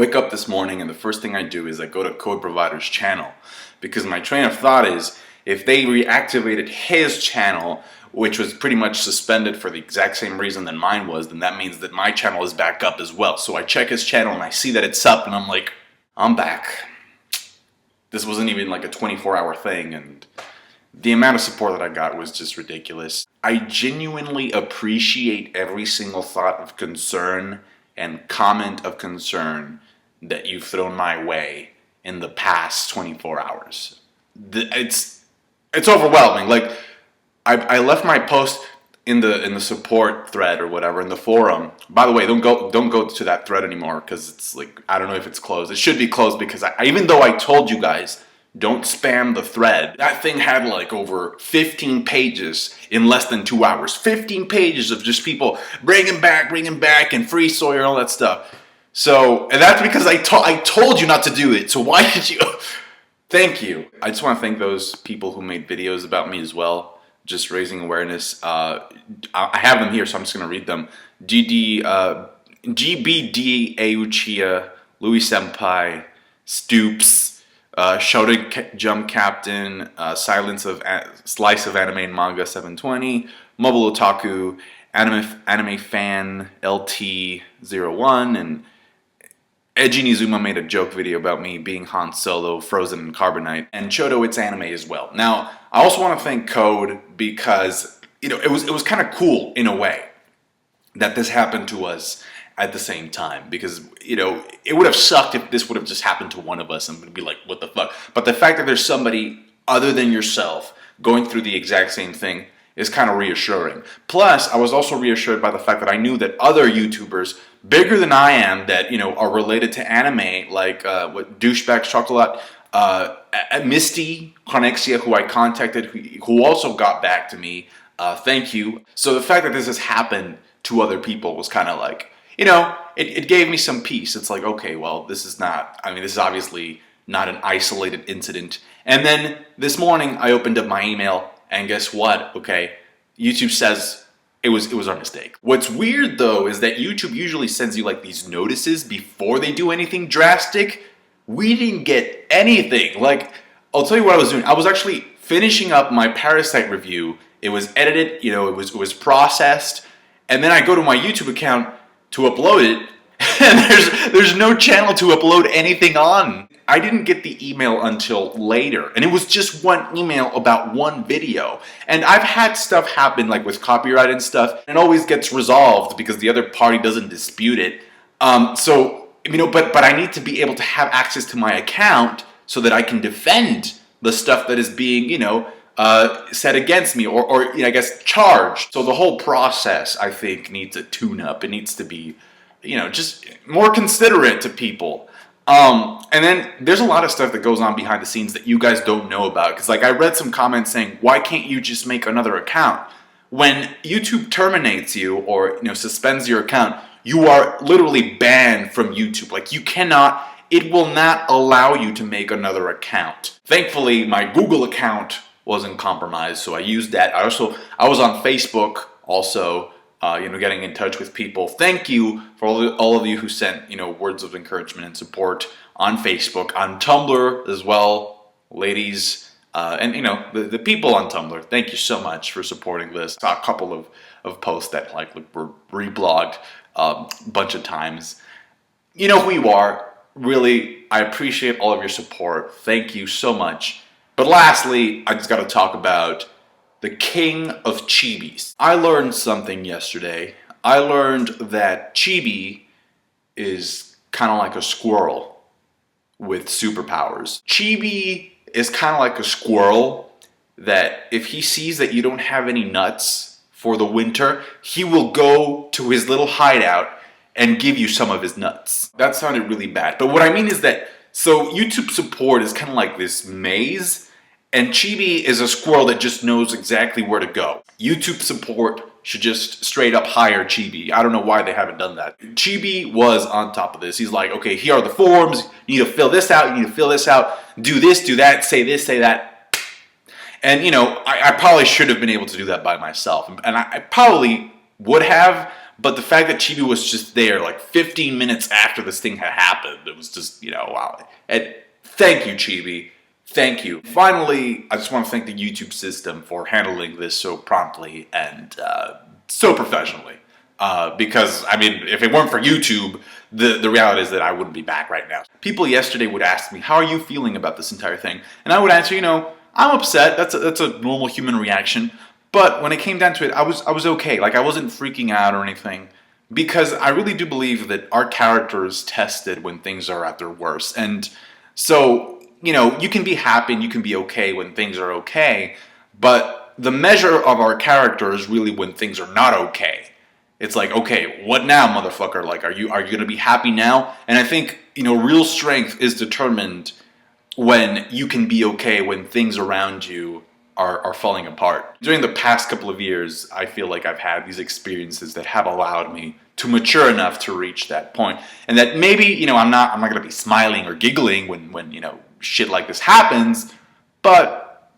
wake up this morning and the first thing I do is I go to Code Provider's channel, because my train of thought is if they reactivated his channel, which was pretty much suspended for the exact same reason that mine was, then that means that my channel is back up as well. So I check his channel and I see that it's up and I'm like, I'm back. This wasn't even like a 24-hour thing, and the amount of support that I got was just ridiculous. I genuinely appreciate every single thought of concern and comment of concern that you've thrown my way in the past 24 hours. It's overwhelming. Like, I left my post in the support thread or whatever, in the forum. By the way, don't go to that thread anymore, because it's like, I don't know if it's closed. It should be closed, because even though I told you guys don't spam the thread, that thing had like over 15 pages in less than 2 hours. 15 pages of just people bringing back and free Sawyer and all that stuff. So, and that's because I told you not to do it. So why did you? Thank you. I just want to thank those people who made videos about me as well, just raising awareness. I have them here, so I'm just going to read them. GBD Auchia, Sawyer7mage, Stoops, Shouted Jump Captain, Slice of Anime and Manga 720, Mobile Otaku, Anime Fan LT01, and Eiji Nizuma made a joke video about me being Han Solo, frozen in carbonite, and Chodo It's Anime as well. Now, I also want to thank Code, because it was kind of cool in a way that this happened to us at the same time, because it would have sucked if this would have just happened to one of us and would be like, what the fuck? But the fact that there's somebody other than yourself going through the exact same thing is kind of reassuring. Plus, I was also reassured by the fact that I knew that other YouTubers bigger than I am that are related to anime, like what Douchebag Chocolat, Misty Chronexia, who I contacted, who also got back to me. Thank you. So the fact that this has happened to other people was kind of like, it gave me some peace. It's like, okay, well, this is obviously not an isolated incident. And then this morning I opened up my email, and guess what? Okay, YouTube says it was our mistake. What's weird though is that YouTube usually sends you like these notices before they do anything drastic. We didn't get anything. Like, I'll tell you what I was doing. I was actually finishing up my Parasite review. It was edited, it was processed, and then I go to my YouTube account to upload it, and there's no channel to upload anything on. I didn't get the email until later, and it was just one email about one video. And I've had stuff happen like with copyright and stuff, and it always gets resolved because the other party doesn't dispute it. But I need to be able to have access to my account so that I can defend the stuff that is being, said against me, or I guess charged. So the whole process, I think, needs a tune-up. It needs to be, just more considerate to people. And then there's a lot of stuff that goes on behind the scenes that you guys don't know about. Because like I read some comments saying, why can't you just make another account? When YouTube terminates you or suspends your account, you are literally banned from YouTube. Like it will not allow you to make another account. Thankfully, my Google account wasn't compromised, so I used that. I was on Facebook also, getting in touch with people. Thank you for all of you who sent, words of encouragement and support on Facebook, on Tumblr as well, ladies, and the people on Tumblr. Thank you so much for supporting this. I saw a couple of posts that were reblogged a bunch of times. You know who you are. Really, I appreciate all of your support. Thank you so much. But lastly, I just got to talk about the king of chibis. I learned something yesterday. I learned that chibi is kind of like a squirrel with superpowers. Chibi is kind of like a squirrel that if he sees that you don't have any nuts for the winter, he will go to his little hideout and give you some of his nuts. That sounded really bad. But what I mean is that, so YouTube support is kind of like this maze, and Chibi is a squirrel that just knows exactly where to go. YouTube support should just straight up hire Chibi. I don't know why they haven't done that. Chibi was on top of this. He's like, okay, here are the forms. You need to fill this out. You need to fill this out. Do this, do that, say this, say that. And I probably should have been able to do that by myself. And I probably would have, But the fact that Chibi was just there like 15 minutes after this thing had happened, it was just, wow. And thank you, Chibi. Thank you. Finally, I just want to thank the YouTube system for handling this so promptly and so professionally. Because, I mean, if it weren't for YouTube, the reality is that I wouldn't be back right now. People yesterday would ask me, how are you feeling about this entire thing? And I would answer, I'm upset. That's a normal human reaction. But when it came down to it, I was okay. Like, I wasn't freaking out or anything. Because I really do believe that our character is tested when things are at their worst. And so, you can be happy and you can be okay when things are okay. But the measure of our character is really when things are not okay. It's like, okay, what now, motherfucker? Like, are you gonna be happy now? And I think, real strength is determined when you can be okay when things around you are falling apart. During the past couple of years, I feel like I've had these experiences that have allowed me to mature enough to reach that point. And that maybe, I'm not gonna be smiling or giggling when shit like this happens, but,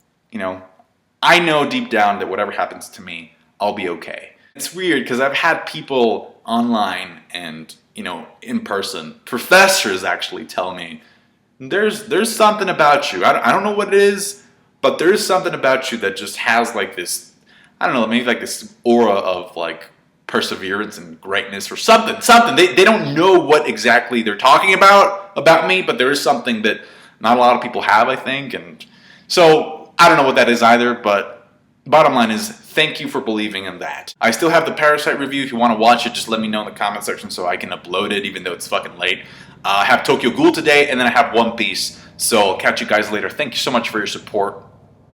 I know deep down that whatever happens to me, I'll be okay. It's weird because I've had people online and, in person, professors actually tell me, there's something about you. I don't know what it is, but there's something about you that just has like this, I don't know, maybe like this aura of like perseverance and greatness or something. They don't know what exactly they're talking about me, but there is something that not a lot of people have, I think. And so I don't know what that is either, but bottom line is, thank you for believing in that. I still have the Parasite review. If you want to watch it, just let me know in the comment section so I can upload it, even though it's fucking late. I have Tokyo Ghoul today, and then I have One Piece. So I'll catch you guys later. Thank you so much for your support.